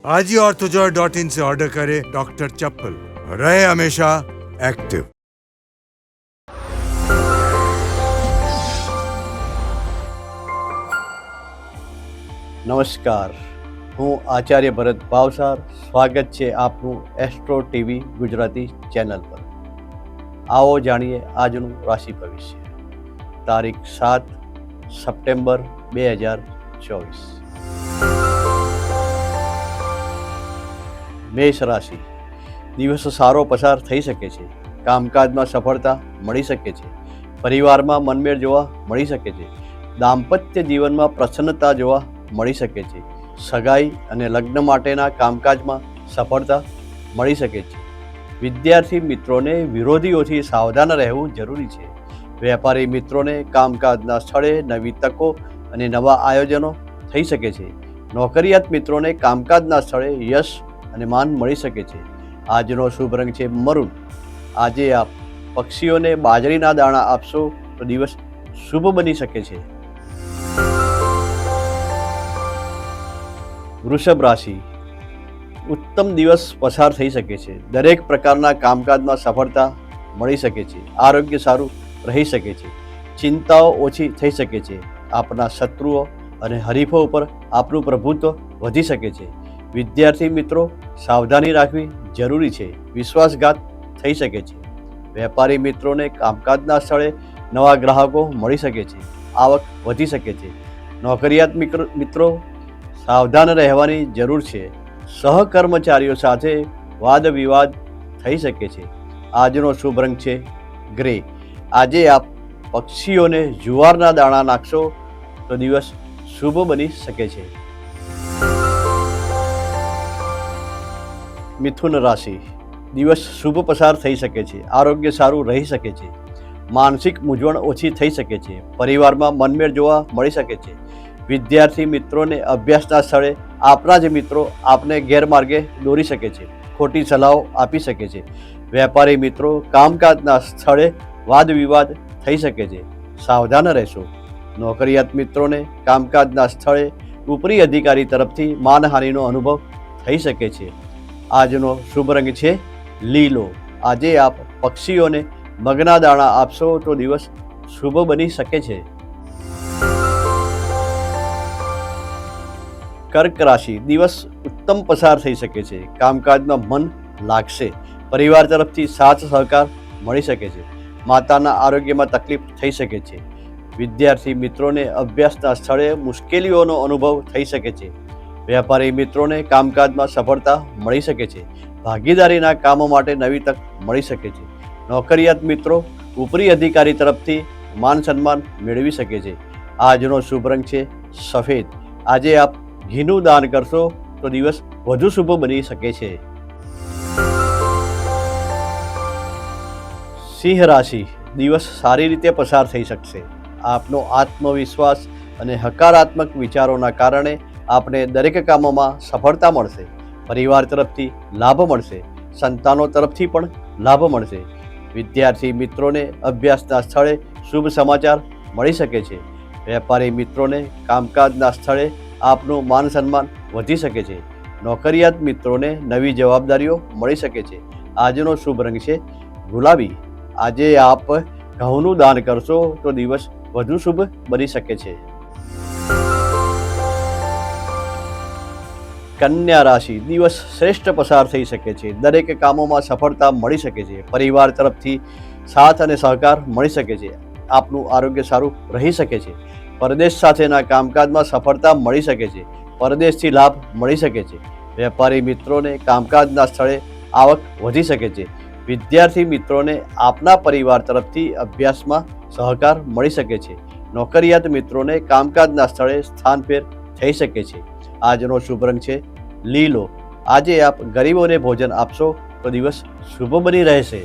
आज ही orthojoy.in से order करें डॉक्टर चप्पल, रहे हमेशा एक्टिव। નમસ્કાર, હું આચાર્ય ભરત ભાવસાર. સ્વાગત છે આપનું એસ્ટ્રો ટીવી ગુજરાતી ચેનલ પર. આવો જાણીએ આજનું રાશિ ભવિષ્ય. તારીખ 7 સપ્ટેમ્બર 2024. મેષ રાશિ. દિવસ સારો પસાર થઈ શકે છે. કામકાજમાં સફળતા મળી શકે છે. પરિવારમાં મનમેળ જોવા મળી શકે છે. દાંપત્ય જીવનમાં પ્રસન્નતા જોવા મળી શકે છે. સગાઈ અને લગ્ન માટેના કામકાજમાં સફળતા મળી શકે છે. વિદ્યાર્થી મિત્રોને વિરોધીઓથી સાવધાન રહેવું જરૂરી છે. વેપારી મિત્રોને કામકાજના સ્થળે નવી તકો અને નવા આયોજનો થઈ શકે છે. નોકરિયાત મિત્રોને કામકાજના સ્થળે યશ અને માન મળી શકે છે. આજનો શુભ રંગ છે મરૂન. આજે આપ પક્ષીઓને બાજરીના દાણા આપશો તો દિવસ શુભ બની શકે છે. વૃષભ રાશિ. ઉત્તમ દિવસ પસાર થઈ શકે છે. દરેક પ્રકારના કામકાજમાં સફળતા મળી શકે છે. આરોગ્ય સારું રહી શકે છે. ચિંતાઓ ઓછી થઈ શકે છે. આપના શત્રુઓ અને હરીફો ઉપર આપનું પ્રભુત્વ વધી શકે છે. વિદ્યાર્થી મિત્રો સાવધાની રાખવી જરૂરી છે. વિશ્વાસઘાત થઈ શકે છે. વેપારી મિત્રોને કામકાજના સ્થળે નવા ગ્રાહકો મળી શકે છે. આવક વધી શકે છે. નોકરિયાત મિત્રો સાવધાન રહેવાની જરૂર છે. સહકર્મચારીઓ સાથે વાદ વિવાદ થઈ શકે છે. આજનો શુભ રંગ છે ગ્રે. આજે આપ પક્ષીઓને જુવારના દાણા નાખશો તો દિવસ શુભ બની શકે છે. મિથુન રાશિ. દિવસ શુભ પસાર થઈ શકે છે. આરોગ્ય સારું રહી શકે છે. માનસિક મૂંઝવણ ઓછી થઈ શકે છે. પરિવારમાં મનમેળ જોવા મળી શકે છે. વિદ્યાર્થી મિત્રોને અભ્યાસના સ્થળે આપના જ મિત્રો આપને ગેરમાર્ગે દોરી શકે છે. ખોટી સલાહો આપી શકે છે. વેપારી મિત્રો કામકાજના સ્થળે વાદ વિવાદ થઈ શકે છે. સાવધાન રહેશો. નોકરિયાત મિત્રોને કામકાજના સ્થળે ઉપરી અધિકારી તરફથી માનહાનિનો અનુભવ થઈ શકે છે. આજનો શુભ રંગ છે લીલો. આજે આપ પક્ષીઓને મગના દાણા આપશો તો દિવસ શુભ બની શકે છે. કર્ક રાશિ. દિવસ ઉત્તમ પસાર થઈ શકે છે. કામકાજમાં મન લાગશે. પરિવાર તરફથી સાથ સહકાર મળી શકે છે. માતાના આરોગ્યમાં તકલીફ થઈ શકે છે. વિદ્યાર્થી મિત્રોને અભ્યાસના સ્થળે મુશ્કેલીઓનો અનુભવ થઈ શકે છે. વેપારી મિત્રોને કામકાજમાં સફળતા મળી શકે છે. ભાગીદારીના કામો માટે નવી તક મળી શકે છે. નોકરિયાત મિત્રો ઉપરી અધિકારી તરફથી માન સન્માન મેળવી શકે છે. આજનો શુભ રંગ છે સફેદ. આજે આપ ઘીનું દાન કરશો તો દિવસ વધુ શુભ બની શકે છે. સિંહ રાશિ. દિવસ સારી રીતે પસાર થઈ શકશે. આપનો આત્મવિશ્વાસ અને હકારાત્મક વિચારોના કારણે આપને દરેક કામોમાં સફળતા મળશે. પરિવાર તરફથી લાભ મળશે. સંતાનો તરફથી પણ લાભ મળશે. વિદ્યાર્થી મિત્રોને અભ્યાસના સ્થળે શુભ સમાચાર મળી શકે છે. વેપારી મિત્રોને કામકાજના સ્થળે આપનું માન સન્માન વધી શકે છે. નોકરિયાત મિત્રોને નવી જવાબદારીઓ મળી શકે છે. આજનો શુભ રંગ છે ગુલાબી. આજે આપ ઘઉંનું દાન કરશો તો દિવસ વધુ શુભ બની શકે છે. કન્યા રાશિ. દિવસ શ્રેષ્ઠ પસાર થઈ શકે છે. દરેક કામોમાં સફળતા મળી શકે છે. પરિવાર તરફથી સાથ અને સહકાર મળી શકે છે. આપનું આરોગ્ય સારું રહી શકે છે. પરદેશ સાથેના કામકાજમાં સફળતા મળી શકે છે. પરદેશથી લાભ મળી શકે છે. વેપારી મિત્રોને કામકાજના સ્થળે આવક વધી શકે છે. વિદ્યાર્થી મિત્રોને આપના પરિવાર તરફથી અભ્યાસમાં સહકાર મળી શકે છે. નોકરિયાત મિત્રોને કામકાજના સ્થળે સ્થાનફેર થઈ શકે છે. આજનો શુભ રંગ છે લીલો. આજે આપ ગરીબોને ભોજન આપશો તો દિવસ શુભ બની રહેશે.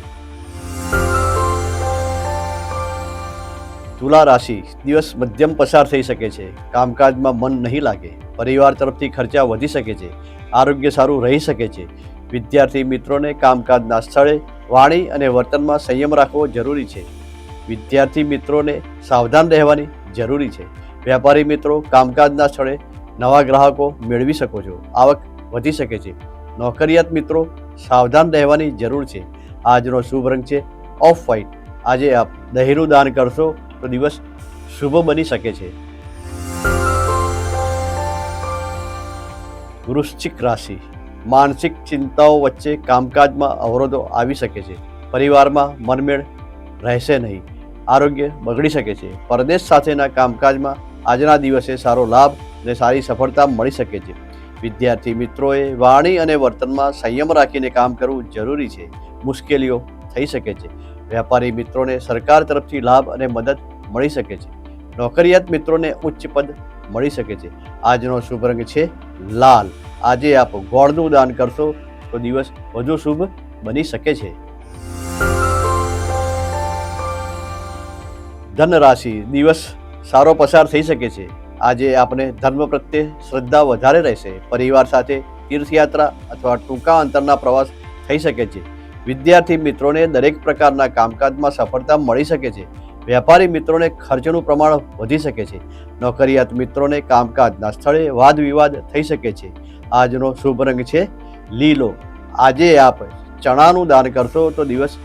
તુલા રાશિ. દિવસ મધ્યમ પસાર થઈ શકે છે. કામકાજમાં મન નહીં લાગે. પરિવાર તરફથી ખર્ચા વધી શકે છે. આરોગ્ય સારું રહી શકે છે. વિદ્યાર્થી મિત્રોને કામકાજના સ્થળે વાણી અને વર્તનમાં સંયમ રાખવો જરૂરી છે. વિદ્યાર્થી મિત્રોને સાવધાન રહેવાની જરૂરી છે. વેપારી મિત્રો કામકાજના સ્થળે નવા ગ્રાહકો મેળવી શકો છો. આવક વધી શકે છે. નોકરિયાત મિત્રો સાવધાન રહેવાની જરૂર છે. આજનો શુભ રંગ છે ઓફ વ્હાઇટ. આજે આપ દહીંનું દાન કરશો તો દિવસ શુભ બની શકે છે. વૃશ્ચિક રાશિ. માનસિક ચિંતાઓ વચ્ચે કામકાજમાં અવરોધો આવી શકે છે. પરિવારમાં મનમેળ રહેશે નહીં. આરોગ્ય બગડી શકે છે. પરદેશ સાથેના કામકાજમાં આજના દિવસે સારો લાભ અને સારી સફળતા મળી શકે છે. વિદ્યાર્થી મિત્રોએ વાણી અને વર્તનમાં સંયમ રાખીને કામ કરવું જરૂરી છે. મુશ્કેલીઓ થઈ શકે છે. વેપારી મિત્રોને સરકાર તરફથી લાભ અને મદદ મળી શકે છે. નોકરિયાત મિત્રોને ઉચ્ચ પદ મળી શકે છે. આજનો શુભ રંગ છે લાલ. આજે આપ ગોળનું દાન કરશો તો દિવસ વધુ શુભ બની શકે છે. ધન રાશિ. દિવસ સારો પસાર થઈ શકે છે. આજે આપને ધર્મ પ્રત્યે શ્રદ્ધા વધારે રહેશે. પરિવાર સાથે તીર્થયાત્રા અથવા ટૂંકા અંતરના પ્રવાસ થઈ શકે છે. વિદ્યાર્થી મિત્રોને દરેક પ્રકારના કામકાજમાં સફળતા મળી શકે છે. વેપારી મિત્રોને ખર્ચનું પ્રમાણ વધી શકે છે. નોકરિયાત મિત્રોને કામકાજના સ્થળે વાદ વિવાદ થઈ શકે છે. આજનો શુભ રંગ છે લીલો. આજે આપ ચણાનું દાન કરશો તો દિવસ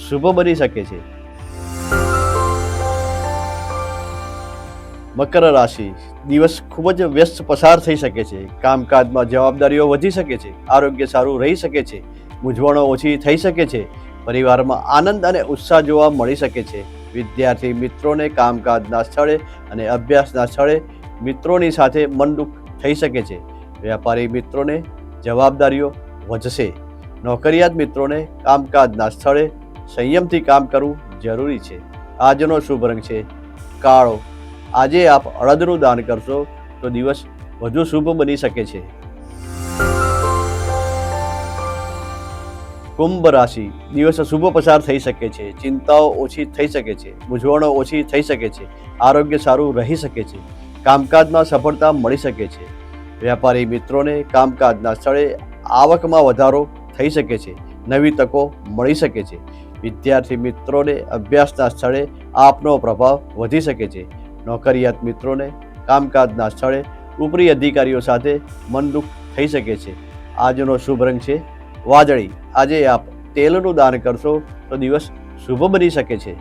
શુભ બની શકે છે. મકર રાશિ. દિવસ ખૂબ જ વ્યસ્ત પસાર થઈ શકે છે. કામકાજમાં જવાબદારીઓ વધી શકે છે. આરોગ્ય સારું રહી શકે છે. મૂંઝવણો ઓછી થઈ શકે છે. પરિવારમાં આનંદ અને ઉત્સાહ જોવા મળી શકે છે. વિદ્યાર્થી મિત્રોને કામકાજના સ્થળે અને અભ્યાસના સ્થળે મિત્રોની સાથે મન દુઃખ થઈ શકે છે. વેપારી મિત્રોને જવાબદારીઓ વધશે. નોકરિયાત મિત્રોને કામકાજના સ્થળે સંયમથી કામ કરવું જરૂરી છે. આજનો શુભ રંગ છે કાળો. આજે આપ અડદનું દાન કરશો તો દિવસ વધુ શુભ બની શકે છે. કુંભ રાશિ. દિવસ શુભ પસાર થઈ શકે છે. ચિંતાઓ ઓછી થઈ શકે છે. મૂંઝવણો ઓછી થઈ શકે છે. આરોગ્ય સારું રહી શકે છે. કામકાજમાં સફળતા મળી શકે છે. વેપારી મિત્રોને કામકાજના સ્થળે આવકમાં વધારો થઈ શકે છે. નવી તકો મળી શકે છે. વિદ્યાર્થી મિત્રોને અભ્યાસના સ્થળે આપનો પ્રભાવ વધી શકે છે. નોકરિયાત મિત્રોને કામકાજના સ્થળે ઉપરી અધિકારીઓ સાથે મન દુઃખ થઈ શકે છે. આજનો શુભ રંગ છે વાદળી. આજે આપ તેલનું દાન કરશો તો દિવસ શુભ બની શકે છે.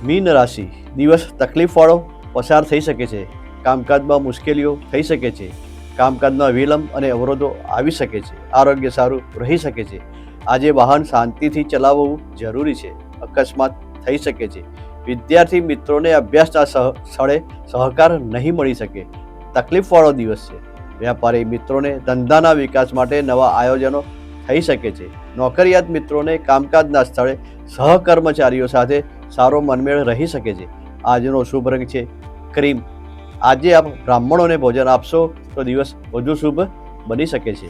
મીન રાશિ. દિવસ તકલીફવાળો પસાર થઈ શકે છે. કામકાજમાં મુશ્કેલીઓ થઈ શકે છે. કામકાજમાં વિલંબ અને અવરોધો આવી શકે છે. આરોગ્ય સારું રહી શકે છે. આજે વાહન શાંતિથી ચલાવવું જરૂરી છે. અકસ્માત થઈ શકે છે. વિદ્યાર્થી મિત્રોને અભ્યાસના સ્થળે સહકાર નહીં મળી શકે. તકલીફવાળો દિવસ છે. વેપારી મિત્રોને ધંધાના વિકાસ માટે નવા આયોજનો થઈ શકે છે. નોકરિયાત મિત્રોને કામકાજના સ્થળે સહકર્મચારીઓ સાથે સારો મનમેળ રહી શકે છે. આજનો શુભ રંગ છે ક્રીમ. આજે આપ બ્રાહ્મણોને ભોજન આપશો તો દિવસ વધુ શુભ બની શકે છે.